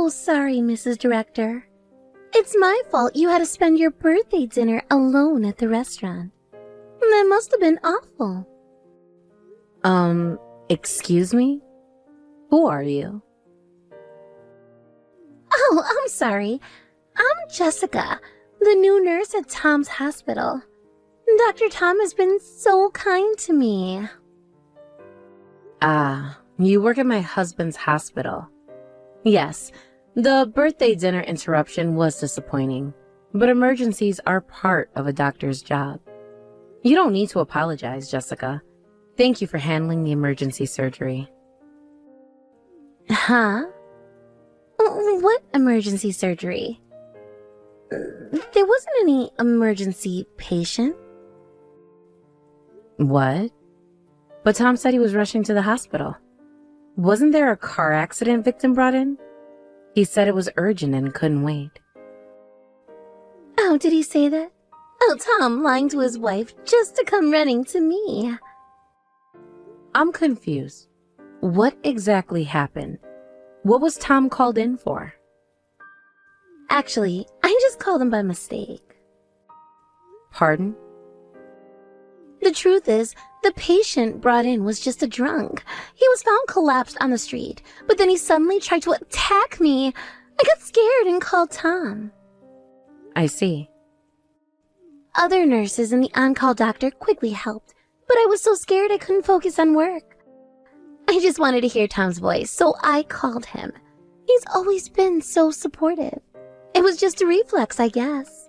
so sorry, Mrs. Director. It's my fault you had to spend your birthday dinner alone at the restaurant. That must have been awful. Excuse me? Who are you? Oh, I'm sorry. I'm Jessica, the new nurse at Tom's hospital. Dr. Tom has been so kind to me. Ah, you work at my husband's hospital. Yes, the birthday dinner interruption was disappointing, but emergencies are part of a doctor's job. You don't need to apologize, Jessica. Thank you for handling the emergency surgery. Huh? What emergency surgery? There wasn't any emergency patient. What? But Tom said he was rushing to the hospital. Wasn't there a car accident victim brought in? He said it was urgent and couldn't wait. Oh, did he say that? Oh, Tom lying to his wife just to come running to me. I'm confused. What exactly happened? What was Tom called in for? Actually, I just called him by mistake. Pardon? The truth is, the patient brought in was just a drunk. He was found collapsed on the street, but then he suddenly tried to attack me. I got scared and called Tom. I see. Other nurses and the on-call doctor quickly helped, but I was so scared I couldn't focus on work. I just wanted to hear Tom's voice, so I called him. He's always been so supportive. It was just a reflex, I guess.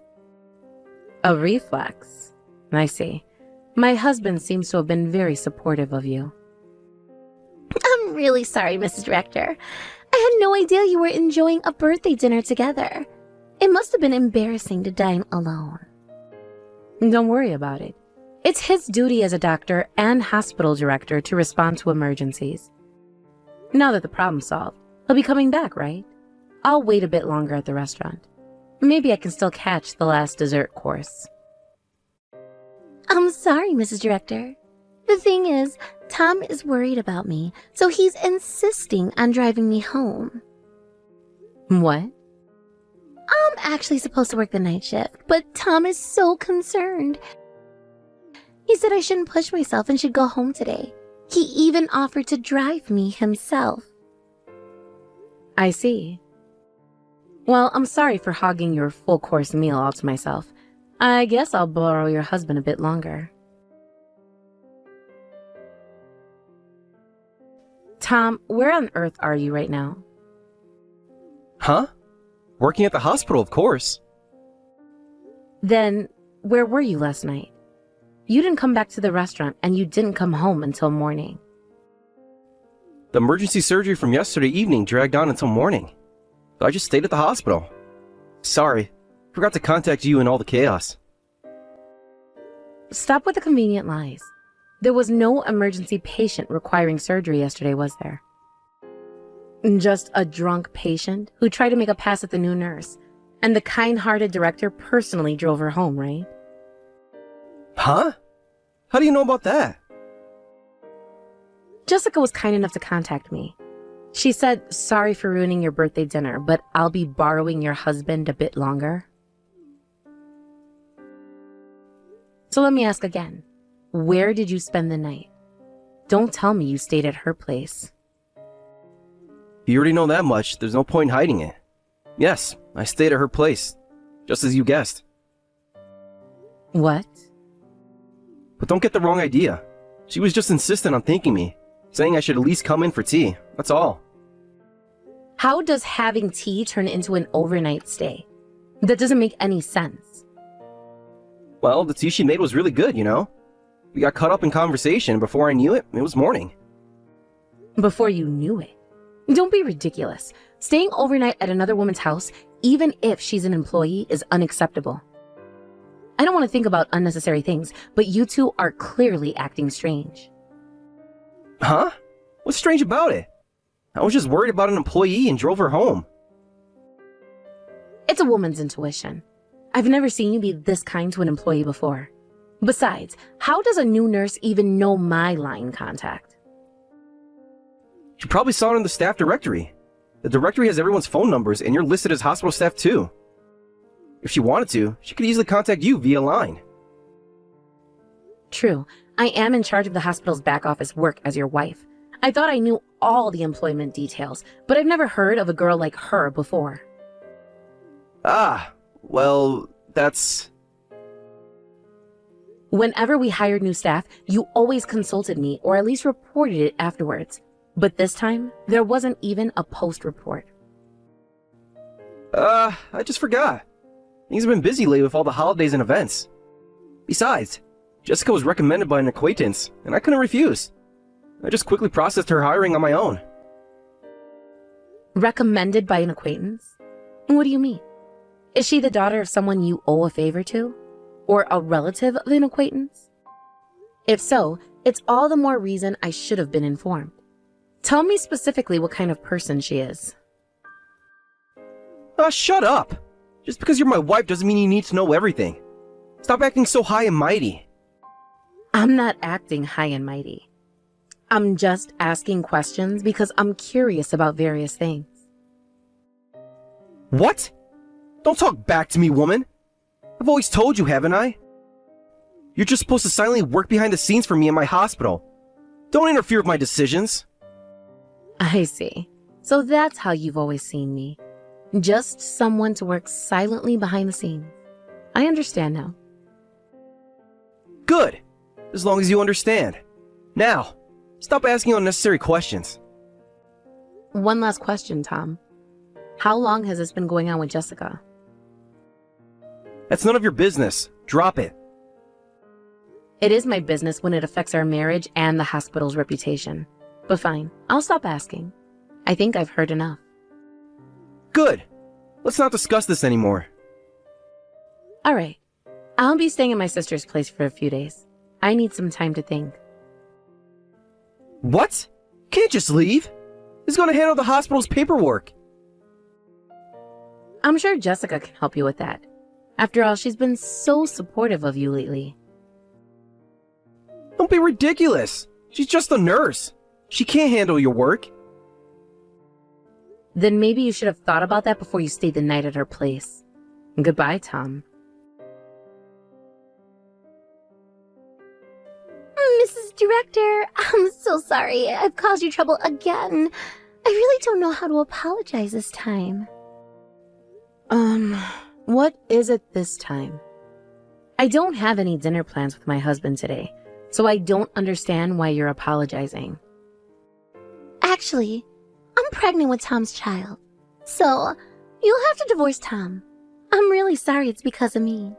A reflex? I see. My husband seems to have been very supportive of you. I'm really sorry, Mrs. Director. I had no idea you were enjoying a birthday dinner together. It must have been embarrassing to dine alone. Don't worry about it. It's his duty as a doctor and hospital director to respond to emergencies. Now that the problem's solved, he'll be coming back, right? I'll wait a bit longer at the restaurant. Maybe I can still catch the last dessert course. I'm sorry, Mrs. Director. The thing is, Tom is worried about me, so he's insisting on driving me home. What? I'm actually supposed to work the night shift, but Tom is so concerned. He said I shouldn't push myself and should go home today. He even offered to drive me himself. I see. Well, I'm sorry for hogging your full-course meal all to myself. I guess I'll borrow your husband a bit longer. Tom, where on earth are you right now? Huh? Working at the hospital, of course. Then, where were you last night? You didn't come back to the restaurant and you didn't come home until morning. The emergency surgery from yesterday evening dragged on until morning. So I just stayed at the hospital. Sorry, forgot to contact you in all the chaos. Stop with the convenient lies. There was no emergency patient requiring surgery yesterday, was there? Just a drunk patient who tried to make a pass at the new nurse, and the kind-hearted director personally drove her home, right? Huh? How do you know about that? Jessica was kind enough to contact me. She said, sorry for ruining your birthday dinner, but I'll be borrowing your husband a bit longer. So let me ask again. Where did you spend the night? Don't tell me you stayed at her place. You already know that much, there's no point in hiding it. Yes, I stayed at her place, just as you guessed. What? But don't get the wrong idea. She was just insistent on thanking me, saying I should at least come in for tea, that's all. How does having tea turn into an overnight stay? That doesn't make any sense. Well, the tea she made was really good, you know? We got caught up in conversation, and before I knew it, it was morning. Before you knew it? Don't be ridiculous. Staying overnight at another woman's house, even if she's an employee, is unacceptable. I don't want to think about unnecessary things, but you two are clearly acting strange. Huh? What's strange about it? I was just worried about an employee and drove her home. It's a woman's intuition. I've never seen you be this kind to an employee before. Besides, how does a new nurse even know my line contact? She probably saw it in the staff directory. The directory has everyone's phone numbers, and you're listed as hospital staff too. If she wanted to, she could easily contact you via line. True, I am in charge of the hospital's back office work as your wife. I thought I knew all the employment details, but I've never heard of a girl like her before. Ah, well, that's... Whenever we hired new staff, you always consulted me or at least reported it afterwards. But this time, there wasn't even a post report. I just forgot. Things have been busy lately with all the holidays and events. Besides, Jessica was recommended by an acquaintance, and I couldn't refuse. I just quickly processed her hiring on my own. Recommended by an acquaintance? What do you mean? Is she the daughter of someone you owe a favor to? Or a relative of an acquaintance? If so, it's all the more reason I should have been informed. Tell me specifically what kind of person she is. Shut up! Just because you're my wife doesn't mean you need to know everything. Stop acting so high and mighty. I'm not acting high and mighty. I'm just asking questions because I'm curious about various things. What? Don't talk back to me, woman. I've always told you, haven't I? You're just supposed to silently work behind the scenes for me in my hospital. Don't interfere with my decisions. I see. So that's how you've always seen me. Just someone to work silently behind the scenes. I understand now. Good. As long as you understand. Now, stop asking unnecessary questions. One last question, Tom. How long has this been going on with Jessica? That's none of your business. Drop it. It is my business when it affects our marriage and the hospital's reputation. But fine, I'll stop asking. I think I've heard enough. Good. Let's not discuss this anymore. All right. I'll be staying at my sister's place for a few days. I need some time to think. What? Can't just leave. Who's going to handle the hospital's paperwork? I'm sure Jessica can help you with that. After all, she's been so supportive of you lately. Don't be ridiculous. She's just a nurse. She can't handle your work. Then maybe you should have thought about that before you stayed the night at her place. Goodbye, Tom. Mrs. Director, I'm so sorry. I've caused you trouble again. I really don't know how to apologize this time. What is it this time? I don't have any dinner plans with my husband today, so I don't understand why you're apologizing. Actually, I'm pregnant with Tom's child. So, you'll have to divorce Tom. I'm really sorry it's because of me.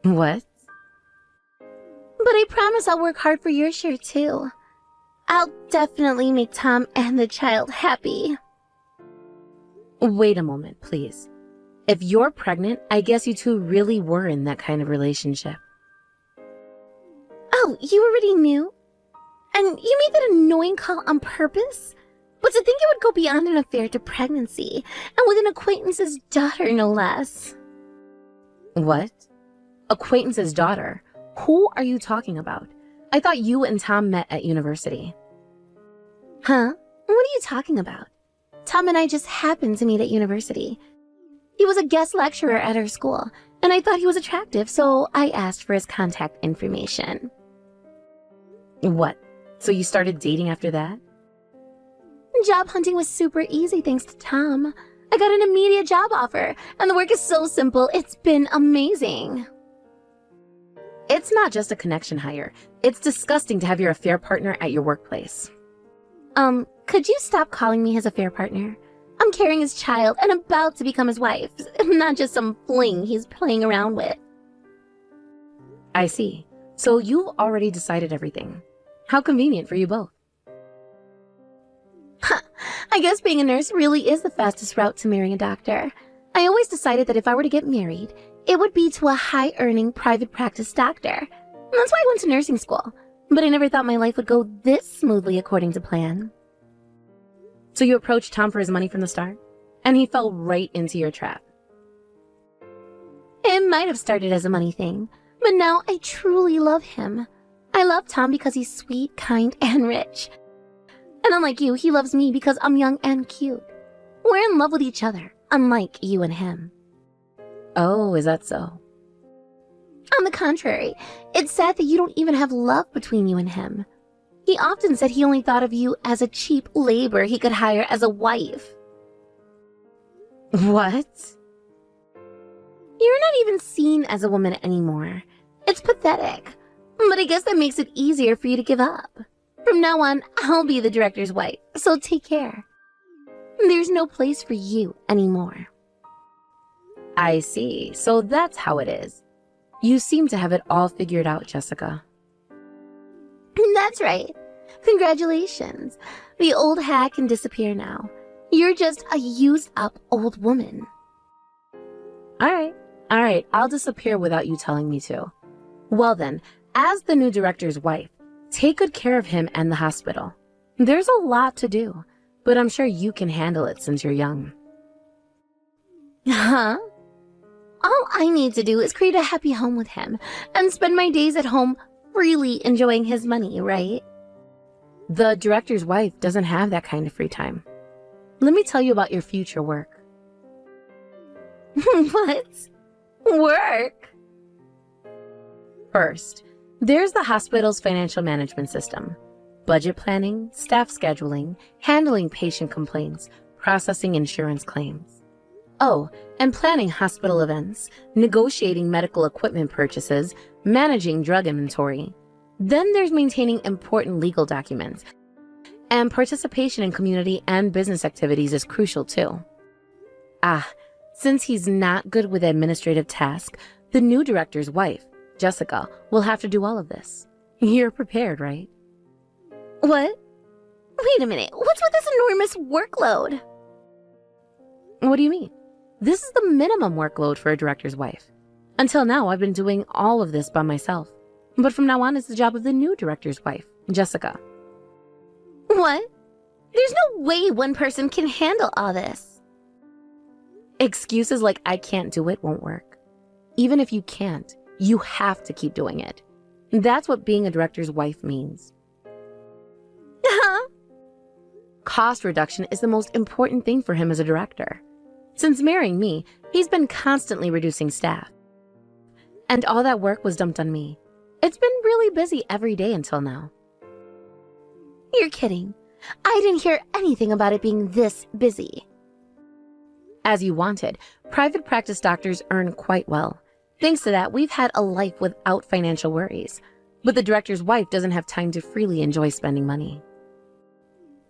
What? But I promise I'll work hard for your share too. I'll definitely make Tom and the child happy. Wait a moment, please. If you're pregnant, I guess you two really were in that kind of relationship. Oh, you already knew? And you made that annoying call on purpose? But to think it would go beyond an affair to pregnancy, and with an acquaintance's daughter, no less. What? Acquaintance's daughter? Who are you talking about? I thought you and Tom met at university. Huh? What are you talking about? Tom and I just happened to meet at university. He was a guest lecturer at our school, and I thought he was attractive, so I asked for his contact information. What? So you started dating after that? Job hunting was super easy thanks to Tom. I got an immediate job offer, and the work is so simple, it's been amazing. It's not just a connection hire. It's disgusting to have your affair partner at your workplace. Could you stop calling me his affair partner? I'm carrying his child and about to become his wife, not just some fling he's playing around with. I see. So you've already decided everything. How convenient for you both. I guess being a nurse really is the fastest route to marrying a doctor. I always decided that if I were to get married, it would be to a high-earning private practice doctor. And that's why I went to nursing school. But I never thought my life would go this smoothly according to plan. So you approached Tom for his money from the start? And he fell right into your trap. It might have started as a money thing, but now I truly love him. I love Tom because he's sweet, kind, and rich. And unlike you, he loves me because I'm young and cute. We're in love with each other, unlike you and him. Oh, is that so? On the contrary, it's sad that you don't even have love between you and him. He often said he only thought of you as a cheap labor he could hire as a wife. What? You're not even seen as a woman anymore. It's pathetic. But I guess that makes it easier for you to give up. From now on, I'll be the director's wife, so take care. There's no place for you anymore. I see. So that's how it is. You seem to have it all figured out, Jessica. That's right. Congratulations. The old hack can disappear now. You're just a used-up old woman. All right, I'll disappear without you telling me to. Well then, as the new director's wife, take good care of him and the hospital. There's a lot to do, but I'm sure you can handle it since you're young. Huh? All I need to do is create a happy home with him and spend my days at home freely enjoying his money, right? The director's wife doesn't have that kind of free time. Let me tell you about your future work. What? Work? First, there's the hospital's financial management system. Budget planning, staff scheduling, handling patient complaints, processing insurance claims. Oh, and planning hospital events, negotiating medical equipment purchases, managing drug inventory. Then there's maintaining important legal documents. And participation in community and business activities is crucial too. Since he's not good with administrative tasks, the new director's wife, Jessica, will have to do all of this. You're prepared, right? What? Wait a minute, what's with this enormous workload? What do you mean? This is the minimum workload for a director's wife. Until now, I've been doing all of this by myself. But from now on, it's the job of the new director's wife, Jessica. What? There's no way one person can handle all this. Excuses like I can't do it won't work. Even if you can't, you have to keep doing it. That's what being a director's wife means. Huh? Cost reduction is the most important thing for him as a director. Since marrying me, he's been constantly reducing staff. And all that work was dumped on me. It's been really busy every day until now. You're kidding. I didn't hear anything about it being this busy. As you wanted, private practice doctors earn quite well. Thanks to that, we've had a life without financial worries. But the director's wife doesn't have time to freely enjoy spending money.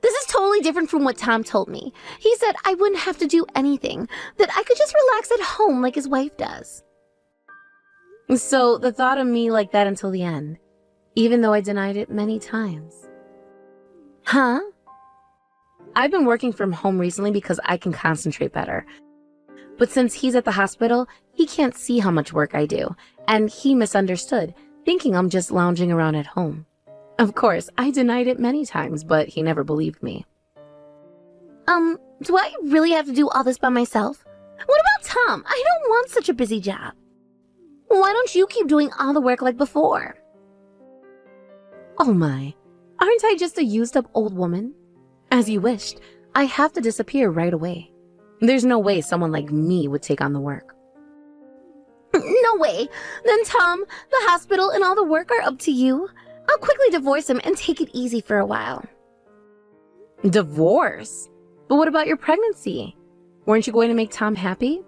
This is totally different from what Tom told me. He said I wouldn't have to do anything, that I could just relax at home like his wife does. So the thought of me like that until the end, even though I denied it many times. Huh? I've been working from home recently because I can concentrate better. But since he's at the hospital, he can't see how much work I do, and he misunderstood, thinking I'm just lounging around at home. Of course, I denied it many times, but he never believed me. Do I really have to do all this by myself? What about Tom? I don't want such a busy job. Why don't you keep doing all the work like before? Oh my, aren't I just a used-up old woman? As you wished, I have to disappear right away. There's no way someone like me would take on the work. No way. Then Tom, the hospital, and all the work are up to you. I'll quickly divorce him and take it easy for a while. Divorce? But what about your pregnancy? Weren't you going to make Tom happy?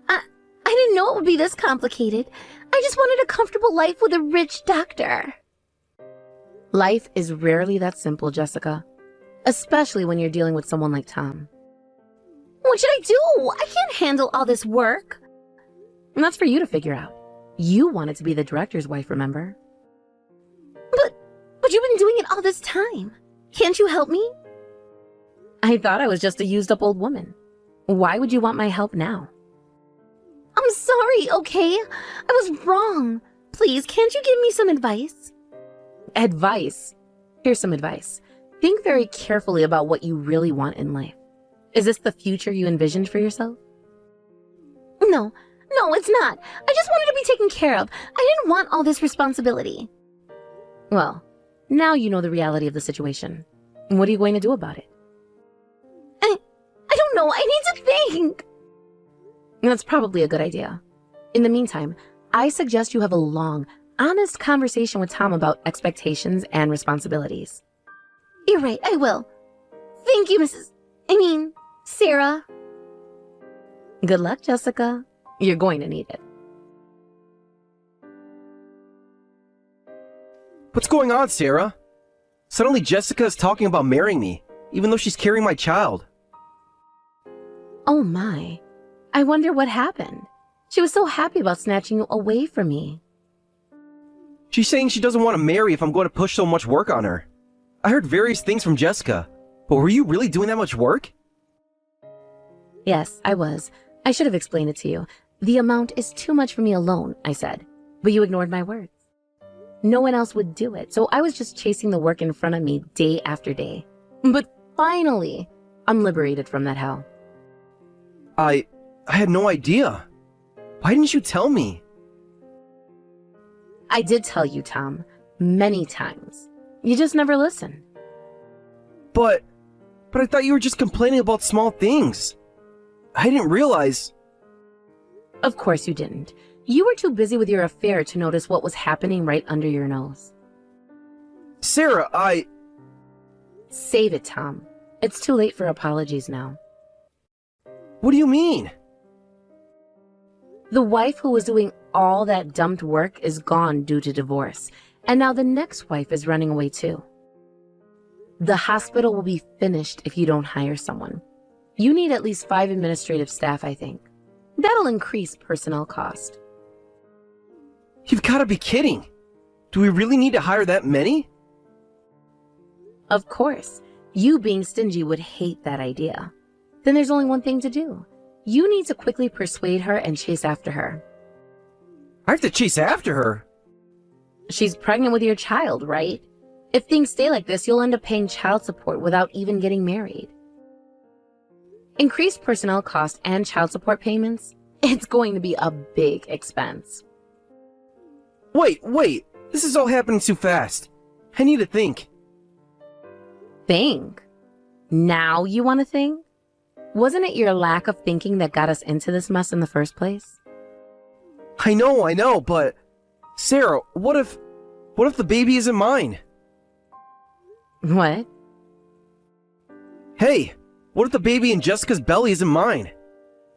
I didn't know it would be this complicated. I just wanted a comfortable life with a rich doctor. Life is rarely that simple, Jessica. Especially when you're dealing with someone like Tom. What should I do? I can't handle all this work. And that's for you to figure out. You wanted to be the director's wife, remember? But you've been doing it all this time. Can't you help me? I thought I was just a used-up old woman. Why would you want my help now? I'm sorry, okay? I was wrong. Please, can't you give me some advice? Advice? Here's some advice. Think very carefully about what you really want in life. Is this the future you envisioned for yourself? No, it's not. I just wanted to be taken care of. I didn't want all this responsibility. Well, Now you know the reality of the situation. What are you going to do about it? I don't know. I need to think. That's probably a good idea. In the meantime, I suggest you have a long, honest conversation with Tom about expectations and responsibilities. You're right. I will. Thank you, Sarah. Good luck, Jessica. You're going to need it. What's going on, Sarah? Suddenly Jessica is talking about marrying me, even though she's carrying my child. Oh my. I wonder what happened. She was so happy about snatching you away from me. She's saying she doesn't want to marry if I'm going to push so much work on her. I heard various things from Jessica, but were you really doing that much work? Yes, I was. I should have explained it to you. The amount is too much for me alone, I said. But you ignored my words. No one else would do it, so I was just chasing the work in front of me day after day. But finally, I'm liberated from that hell. I had no idea. Why didn't you tell me? I did tell you, Tom, many times. You just never listen. But I thought you were just complaining about small things. I didn't realize. Of course you didn't. You were too busy with your affair to notice what was happening right under your nose. Sarah, Save it, Tom. It's too late for apologies now. What do you mean? The wife who was doing all that dumped work is gone due to divorce, and now the next wife is running away too. The hospital will be finished if you don't hire someone. You need at least 5 administrative staff, I think. That'll increase personnel cost. You've got to be kidding. Do we really need to hire that many? Of course, you being stingy would hate that idea. Then there's only one thing to do. You need to quickly persuade her and chase after her. I have to chase after her. She's pregnant with your child, right? If things stay like this, you'll end up paying child support without even getting married. Increased personnel cost and child support payments, it's going to be a big expense. Wait. This is all happening too fast. I need to think. Think? Now you want to think? Wasn't it your lack of thinking that got us into this mess in the first place? I know, but... Sarah, what if the baby isn't mine? What? Hey, what if the baby in Jessica's belly isn't mine?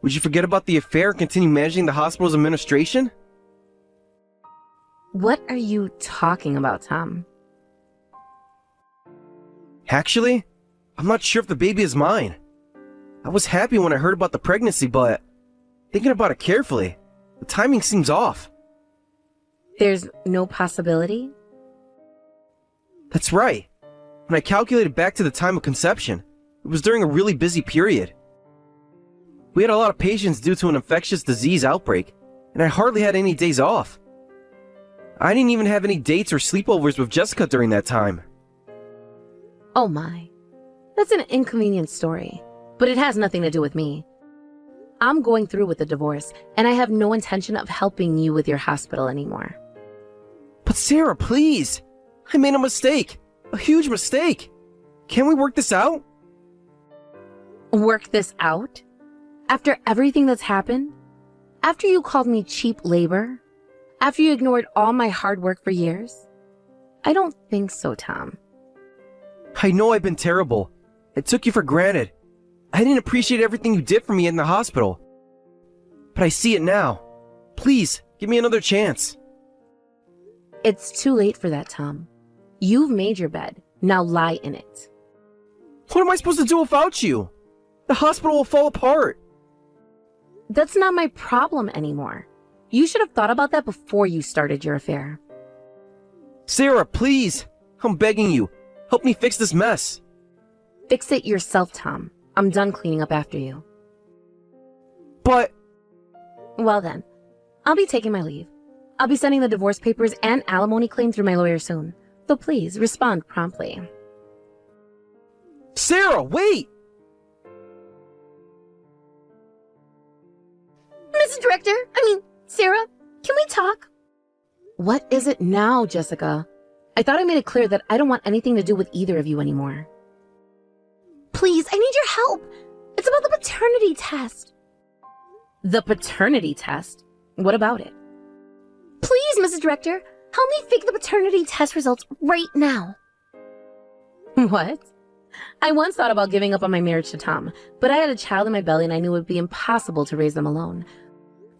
Would you forget about the affair and continue managing the hospital's administration? What are you talking about, Tom? Actually, I'm not sure if the baby is mine. I was happy when I heard about the pregnancy, but thinking about it carefully, the timing seems off. There's no possibility? That's right. When I calculated back to the time of conception, it was during a really busy period. We had a lot of patients due to an infectious disease outbreak, and I hardly had any days off. I didn't even have any dates or sleepovers with Jessica during that time. Oh my. That's an inconvenient story, but it has nothing to do with me. I'm going through with the divorce, and I have no intention of helping you with your hospital anymore. But Sarah, please! I made a mistake! A huge mistake! Can we work this out? Work this out? After everything that's happened? After you called me cheap labor? After you ignored all my hard work for years? I don't think so, Tom. I know I've been terrible. I took you for granted. I didn't appreciate everything you did for me in the hospital. But I see it now. Please, give me another chance. It's too late for that, Tom. You've made your bed. Now lie in it. What am I supposed to do without you? The hospital will fall apart. That's not my problem anymore. You should have thought about that before you started your affair. Sarah, please. I'm begging you. Help me fix this mess. Fix it yourself, Tom. I'm done cleaning up after you. But... Well then, I'll be taking my leave. I'll be sending the divorce papers and alimony claim through my lawyer soon. So please, respond promptly. Sarah, wait! Mrs. Director, Sarah, can we talk? What is it now, Jessica? I thought I made it clear that I don't want anything to do with either of you anymore. Please, I need your help. It's about the paternity test. The paternity test? What about it? Please, Mrs. Director, help me fake the paternity test results right now. What? I once thought about giving up on my marriage to Tom, but I had a child in my belly and I knew it would be impossible to raise them alone.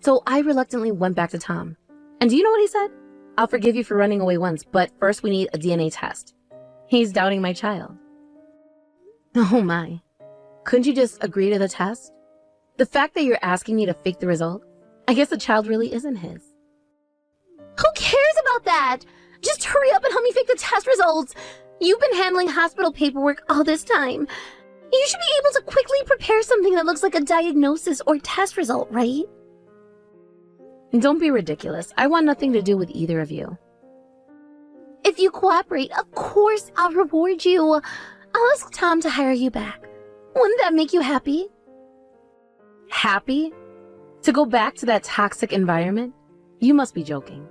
So I reluctantly went back to Tom. And do you know what he said? I'll forgive you for running away once, but first we need a DNA test. He's doubting my child. Oh my. Couldn't you just agree to the test? The fact that you're asking me to fake the result, I guess the child really isn't his. Who cares about that? Just hurry up and help me fake the test results. You've been handling hospital paperwork all this time. You should be able to quickly prepare something that looks like a diagnosis or test result, right? Don't be ridiculous. I want nothing to do with either of you. If you cooperate, of course I'll reward you. I'll ask Tom to hire you back. Wouldn't that make you happy? Happy? To go back to that toxic environment? You must be joking.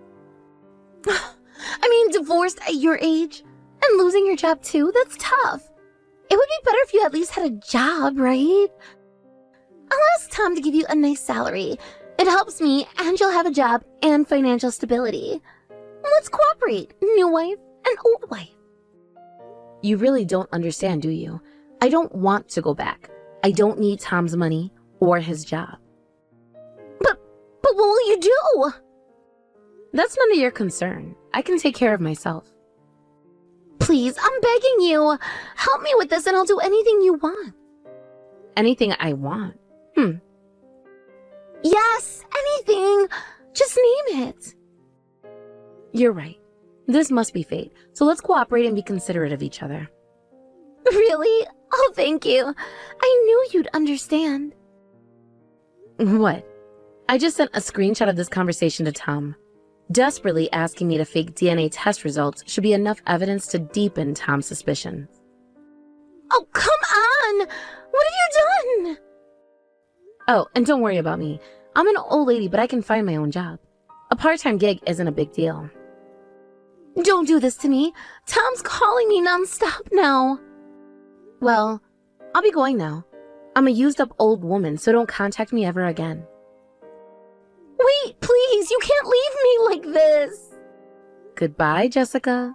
I mean, divorced at your age and losing your job too, that's tough. It would be better if you at least had a job, right? I'll ask Tom to give you a nice salary. It helps me, and you'll have a job and financial stability. Let's cooperate, new wife and old wife. You really don't understand, do you? I don't want to go back. I don't need Tom's money or his job. But what will you do? That's none of your concern. I can take care of myself. Please, I'm begging you. Help me with this and I'll do anything you want. Anything I want? Yes, anything. Just name it. You're right. This must be fate. So let's cooperate and be considerate of each other. Really? Oh, thank you. I knew you'd understand. What? I just sent a screenshot of this conversation to Tom. Desperately asking me to fake DNA test results should be enough evidence to deepen Tom's suspicions. Oh, come on! What have you done? Oh, and don't worry about me. I'm an old lady, but I can find my own job. A part-time gig isn't a big deal. Don't do this to me. Tom's calling me nonstop now. Well, I'll be going now. I'm a used-up old woman, so don't contact me ever again. Wait, please, you can't leave me like this. Goodbye, Jessica.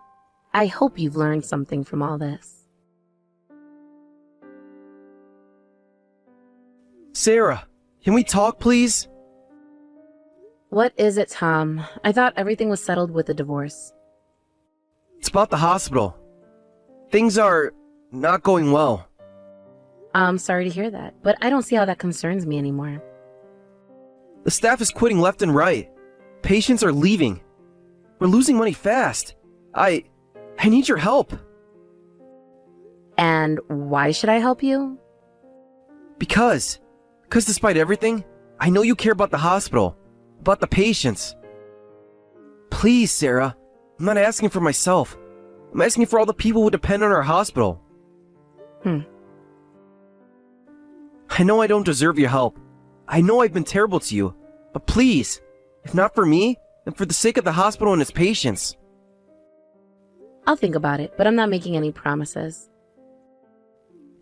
I hope you've learned something from all this. Sarah, can we talk, please? What is it, Tom? I thought everything was settled with the divorce. It's about the hospital. Things are not going well. I'm sorry to hear that, but I don't see how that concerns me anymore. The staff is quitting left and right. Patients are leaving. We're losing money fast. I need your help. And why should I help you? Because despite everything, I know you care about the hospital, about the patients. Please, Sarah, I'm not asking for myself. I'm asking for all the people who depend on our hospital. I know I don't deserve your help. I know I've been terrible to you, but please, if not for me, then for the sake of the hospital and its patients. I'll think about it, but I'm not making any promises.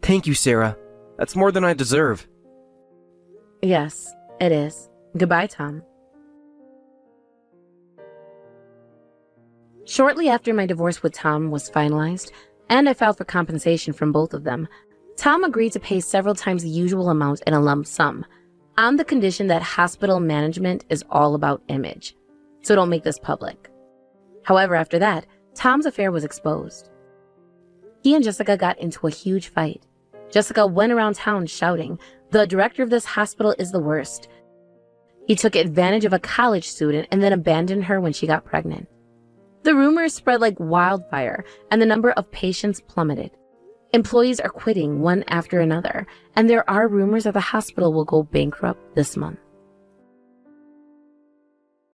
Thank you, Sarah. That's more than I deserve. Yes, it is. Goodbye, Tom. Shortly after my divorce with Tom was finalized, and I filed for compensation from both of them, Tom agreed to pay several times the usual amount in a lump sum, on the condition that hospital management is all about image, so don't make this public. However, after that, Tom's affair was exposed. He and Jessica got into a huge fight. Jessica went around town shouting, "The director of this hospital is the worst." He took advantage of a college student and then abandoned her when she got pregnant. The rumors spread like wildfire, and the number of patients plummeted. Employees are quitting one after another, and there are rumors that the hospital will go bankrupt this month.